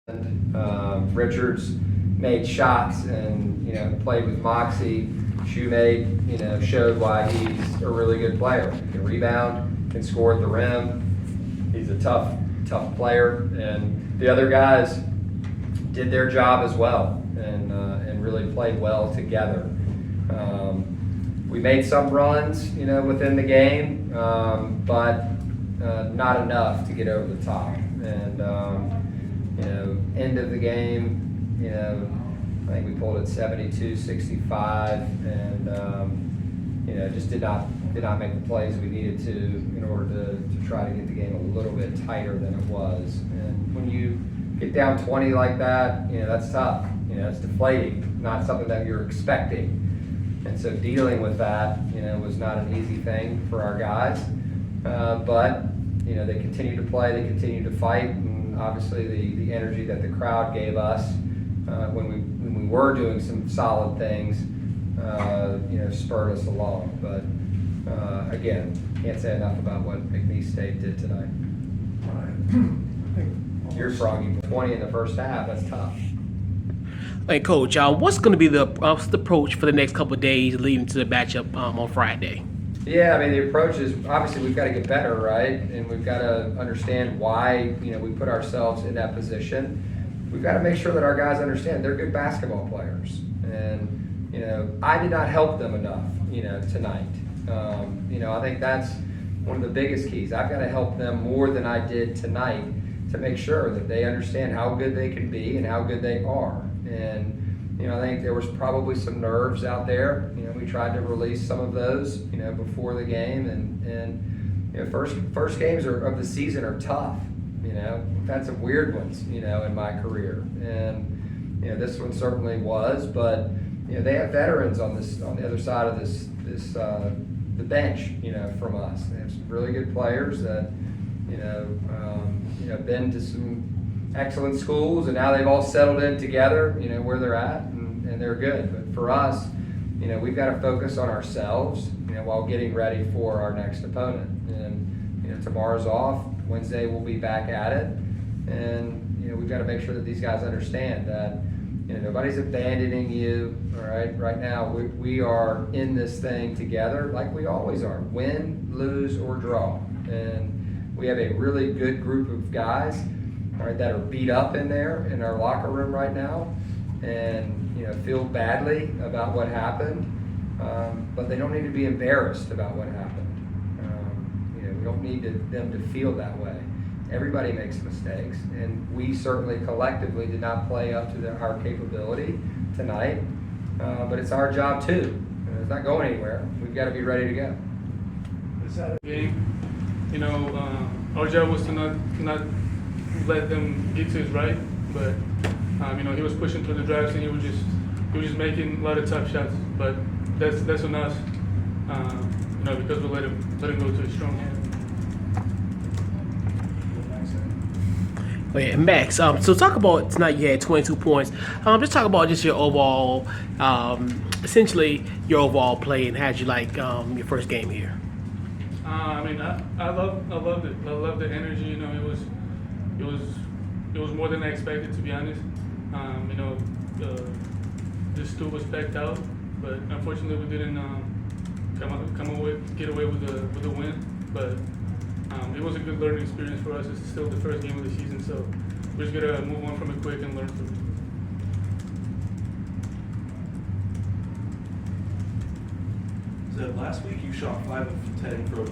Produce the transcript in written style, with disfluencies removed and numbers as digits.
Richards made shots and played with moxie. Shoe made showed why he's a really good player. He can rebound, can score at the rim. He's a tough player, and the other guys did their job as well and really played well together. We made some runs within the game, but not enough to get over the top. And end of the game, I think we pulled it 72-65, and just did not make the plays we needed to in order to try to get the game a little bit tighter than it was. And when you get down 20 like that, that's tough. It's deflating, not something that you're expecting. And so dealing with that, was not an easy thing for our guys. But they continue to play, they continue to fight, and obviously the energy that the crowd gave us when we were doing some solid things, spurred us along. But again, can't say enough about what McNeese State did tonight. You're froggy, 20 in the first half. That's tough. Hey, Coach, what's going to be the approach for the next couple of days leading to the matchup on Friday? Yeah, the approach is obviously we've got to get better, right? And we've got to understand why we put ourselves in that position. We've got to make sure that our guys understand they're good basketball players, and I did not help them enough, tonight. I think that's one of the biggest keys. I've got to help them more than I did tonight to make sure that they understand how good they can be and how good they are. And I think there was probably some nerves out there. We tried to release some of those, before the game, and first games of the season are tough. We've had some weird ones, in my career, and this one certainly was. But they have veterans on the other side of the bench, from us. They have some really good players that been to some excellent schools, and now they've all settled in together, where they're at, and they're good. But for us, we've got to focus on ourselves, while getting ready for our next opponent. And tomorrow's off. Wednesday we'll be back at it, and we've got to make sure that these guys understand that nobody's abandoning you. All right, right now we are in this thing together, like we always are, win, lose, or draw. And we have a really good group of guys, all right, that are beat up in our locker room right now, and feel badly about what happened, but they don't need to be embarrassed about what happened. We don't need them to feel that way. Everybody makes mistakes, and we certainly collectively did not play up to our capability tonight, but it's our job too. It's not going anywhere. We've got to be ready to go. Is that a game? Our job was to not let them get to his right, but he was pushing through the drives, and he was just making a lot of tough shots. But that's on us, because we let him go to his strong hand. Oh, yeah, Max, so talk about tonight. You had 22 points. Just talk about just your overall, essentially your overall play, and how'd you like your first game here? I loved it. I loved the energy. It was more than I expected, to be honest. The stool was packed out, but unfortunately we didn't get away with the win. But it was a good learning experience for us. It's still the first game of the season, so we're just gonna move on from it quick and learn from it. So last week you shot 5 of 10 for